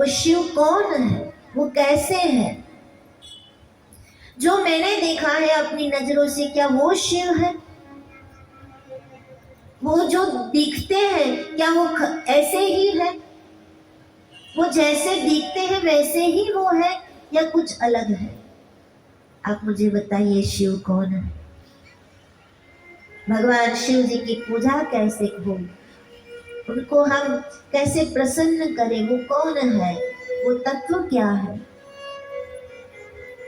वो शिव कौन है, वो कैसे है? जो मैंने देखा है अपनी नजरों से, क्या वो शिव है? वो जो दिखते हैं क्या वो ऐसे ही है? वो जैसे दिखते हैं वैसे ही वो है या कुछ अलग है? आप मुझे बताइए, शिव कौन है? भगवान शिव जी की पूजा कैसे हो, उनको हम कैसे प्रसन्न करें? वो कौन है, वो तत्व क्या है?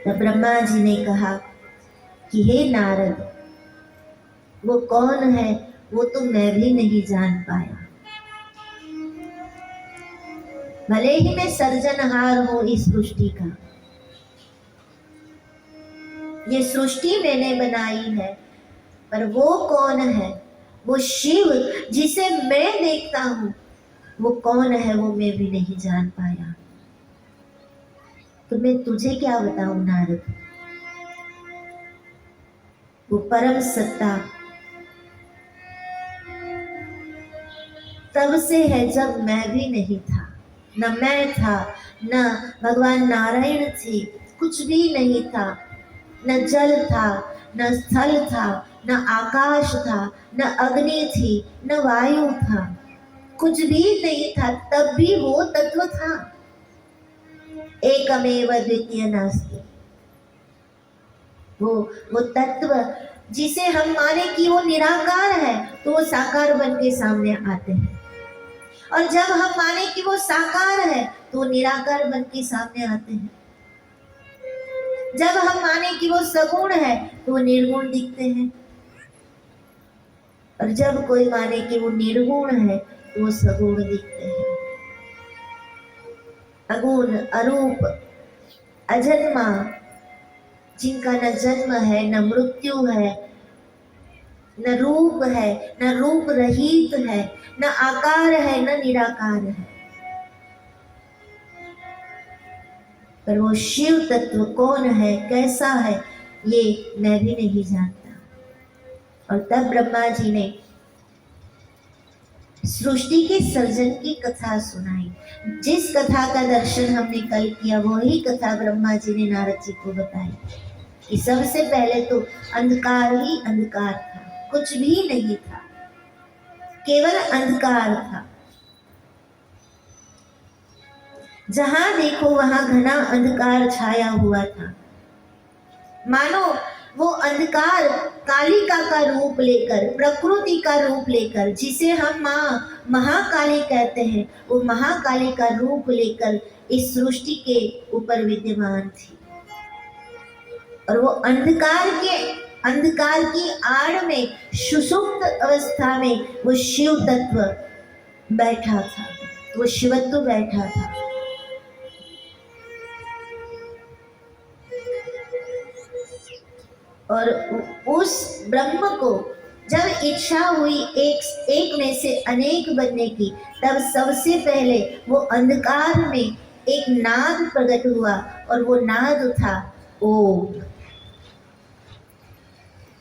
तब ब्रह्मा जी ने कहा कि हे नारद, वो कौन है वो तो मैं भी नहीं जान पाया। भले ही मैं सर्जनहार हूं इस सृष्टि का, ये सृष्टि मैंने बनाई है, पर वो कौन है, वो शिव जिसे मैं देखता हूं, वो कौन है वो मैं भी नहीं जान पाया। तो मैं तुझे क्या बताऊं नारद, वो परम सत्ता तब से है जब मैं भी नहीं था, न मैं था, न भगवान नारायण थे, कुछ भी नहीं था, न जल था, न स्थल था, न आकाश था, न अग्नि थी, न वायु था, कुछ भी नहीं था, तब भी वो तत्व था। एकमेव द्वितीय नास्ति। वो तत्व जिसे हम माने कि वो निराकार है, तो वो साकार बन के सामने आते हैं, और जब हम माने कि वो साकार है तो वो निराकार बन के सामने आते हैं। जब हम माने कि वो सगुण है तो वो निर्गुण दिखते हैं, और जब कोई माने कि वो निर्गुण है तो वो सगुण दिखते हैं। अगुण, अरूप, अजन्मा, जिनका न जन्म है, न मृत्यु है, न रूप है, न रूप रहित है, न आकार है, न निराकार है, पर वो शिव तत्व कौन है, कैसा है, ये मैं भी नहीं जानता। और तब ब्रह्मा जी ने सृष्टि के सर्जन की कथा सुनाई। जिस कथा का दर्शन हमने कल किया वही कथा ब्रह्मा जी ने नारद जी को बताई कि सबसे पहले तो अंधकार ही अंधकार था, कुछ भी नहीं था, केवल अंधकार था। जहां देखो वहां घना अंधकार छाया हुआ था, मानो वो अंधकार कालिका का रूप लेकर, प्रकृति का रूप लेकर, जिसे हम माँ महाकाली कहते हैं, वो महाकाली का रूप लेकर इस सृष्टि के ऊपर विद्यमान थी। और वो अंधकार की आड़ में, सुषुप्त अवस्था में वो शिव तत्व बैठा था, वो शिवत्व बैठा था। और उस ब्रह्म को जब इच्छा हुई एक में से अनेक बनने की, तब सबसे पहले वो अंधकार में एक नाद प्रकट हुआ, और वो नाद था ओम।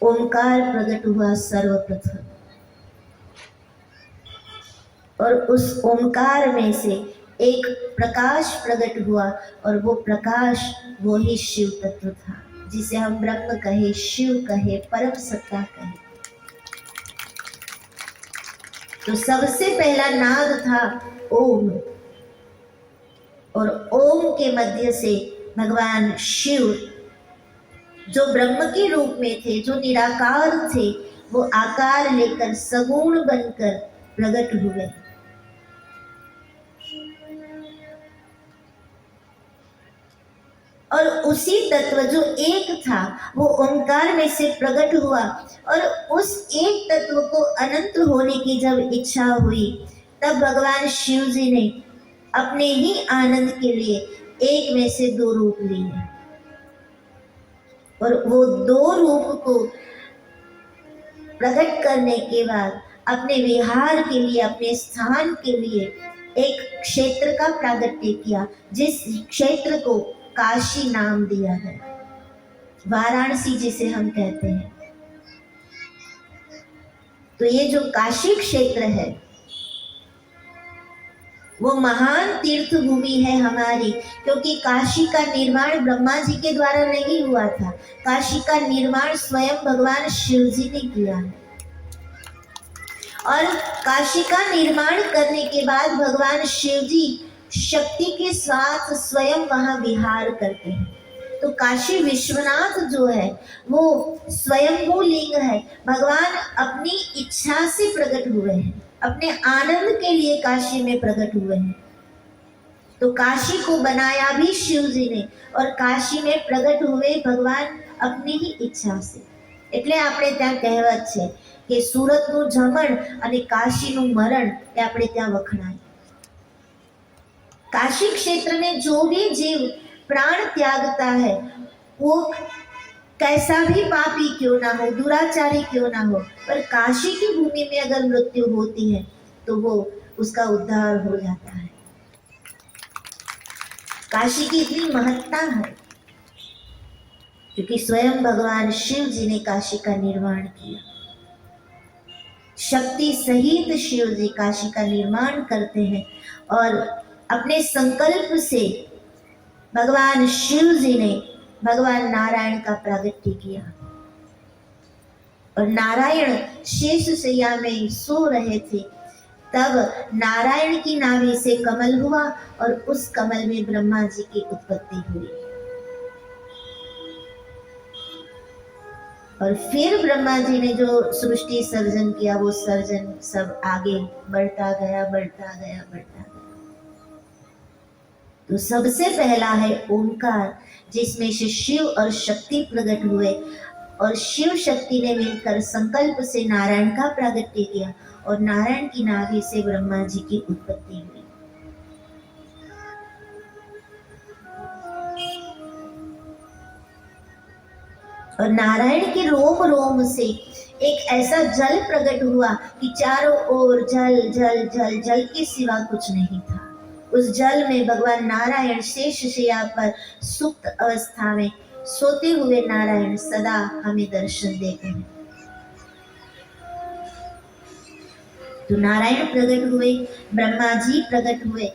ओंकार प्रकट हुआ सर्वप्रथम, और उस ओंकार में से एक प्रकाश प्रकट हुआ, और वो प्रकाश वो ही शिव तत्व था, जिसे हम ब्रह्म कहे, शिव कहे, परम सत्ता कहे। तो सबसे पहला नाद था ओम, और ओम के मध्य से भगवान शिव जो ब्रह्म के रूप में थे, जो निराकार थे, वो आकार लेकर सगुण बनकर प्रकट हुए। और उसी तत्व जो एक था वो ओंकार में से प्रकट हुआ, और उस एक तत्व को अनंत होने की जब इच्छा हुई, तब भगवान शिव जी ने अपने ही आनंद के लिए एक में से दो रूप लिए, और वो दो रूप को प्रकट करने के बाद अपने विहार के लिए, अपने स्थान के लिए एक क्षेत्र का प्रागट्य किया, जिस क्षेत्र को काशी नाम दिया है, वाराणसी जिसे हम कहते हैं। तो ये जो काशी क्षेत्र है, वो महान तीर्थ भूमि है हमारी, क्योंकि काशी का निर्माण ब्रह्मा जी के द्वारा नहीं हुआ था। काशी का निर्माण स्वयं भगवान शिव जी ने किया है। और काशी का निर्माण करने के बाद भगवान शिव जी शक्ति के साथ स्वयं वहां विहार करते हैं। तो काशी विश्वनाथ जो है वो स्वयंभू लिंग है। भगवान अपनी इच्छा से प्रकट हुए हैं, अपने आनंद के लिए काशी में प्रकट हुए हैं। तो काशी को बनाया भी शिव जी ने और काशी में प्रकट हुए भगवान अपनी ही ઈચ્છા से। એટલે આપણે ત્યાં કહેવત છે કે સુરતનું જમણ અને કાશીનું મરણ એ આપણે ત્યાં વખણાય। काशी क्षेत्र में जो भी जीव प्राण त्यागता है वो कैसा भी पापी क्यों ना हो, दुराचारी क्यों ना हो, पर काशी की भूमि में अगर मृत्यु होती है तो वो उसका उद्धार हो जाता है। काशी की इतनी महत्ता है क्योंकि स्वयं भगवान शिव जी ने काशी का निर्माण किया। शक्ति सहित शिव जी काशी का निर्माण करते हैं और अपने संकल्प से भगवान शिव जी ने भगवान नारायण का प्रागट्य किया। और नारायण शेष शैया में सो रहे थे, तब नारायण की नाभि से कमल हुआ और उस कमल में ब्रह्मा जी की उत्पत्ति हुई। और फिर ब्रह्मा जी ने जो सृष्टि सर्जन किया वो सर्जन सब आगे बढ़ता गया, बढ़ता गया, बढ़ता गया। तो सबसे पहला है ओंकार, जिसमें से शिव और शक्ति प्रकट हुए और शिव शक्ति ने मिलकर संकल्प से नारायण का प्रागट्य किया और नारायण की नाभि से ब्रह्मा जी की उत्पत्ति हुई। और नारायण के रोम रोम से एक ऐसा जल प्रकट हुआ कि चारों ओर जल जल जल जल के सिवा कुछ नहीं था। उस जल में भगवान नारायण शेष शैया पर सुप्त अवस्था में सोते हुए नारायण सदा हमें दर्शन देते हैं। तो नारायण प्रकट हुए, ब्रह्मा जी प्रकट हुए।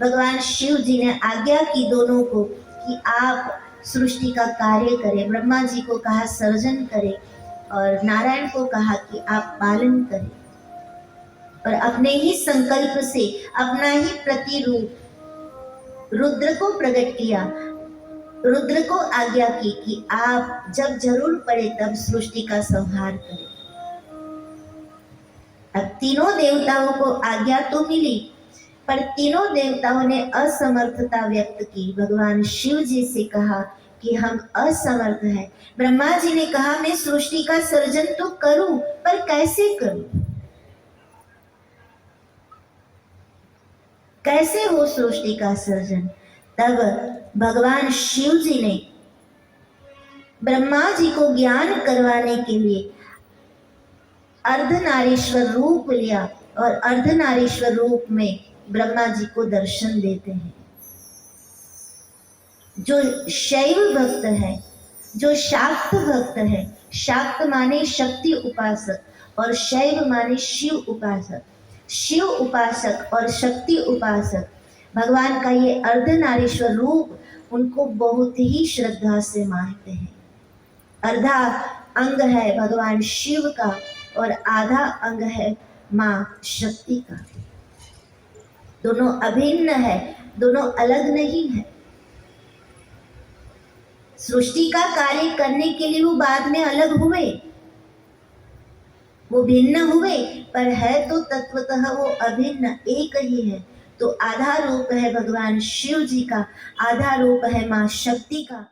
भगवान शिव जी ने आज्ञा की दोनों को कि आप सृष्टि का कार्य करें। ब्रह्मा जी को कहा सर्जन करें और नारायण को कहा कि आप पालन करें। और अपने ही संकल्प से अपना ही प्रतिरूप रुद्र को प्रकट किया। रुद्र को आज्ञा की कि आप जब जरूर पड़े तब सृष्टि का संहार करें। अब तीनों देवताओं को आज्ञा तो मिली, पर तीनों देवताओं ने असमर्थता व्यक्त की। भगवान शिव जी से कहा कि हम असमर्थ हैं। ब्रह्मा जी ने कहा मैं सृष्टि का सर्जन तो करूं, पर कैसे करूं, कैसे हो सृष्टि का सर्जन। तब भगवान शिव जी ने ब्रह्मा जी को ज्ञान करवाने के लिए अर्धनारीश्वर रूप लिया और अर्धनारीश्वर रूप में ब्रह्मा जी को दर्शन देते हैं। जो शैव भक्त है, जो शाक्त भक्त है, शाक्त माने शक्ति उपासक और शैव माने शिव उपासक, शिव उपासक और शक्ति उपासक, भगवान का ये अर्धनारीश्वर रूप उनको बहुत ही श्रद्धा से मानते हैं। अर्धा अंग है भगवान शिव का और आधा अंग है माँ शक्ति का। दोनों अभिन्न है, दोनों अलग नहीं है। सृष्टि का कार्य करने के लिए वो बाद में अलग हुए, वो भिन्न हुए, पर है तो तत्वतः वो अभिन्न एक ही है। तो आधा रूप है भगवान शिव जी का, आधा रूप है माँ शक्ति का।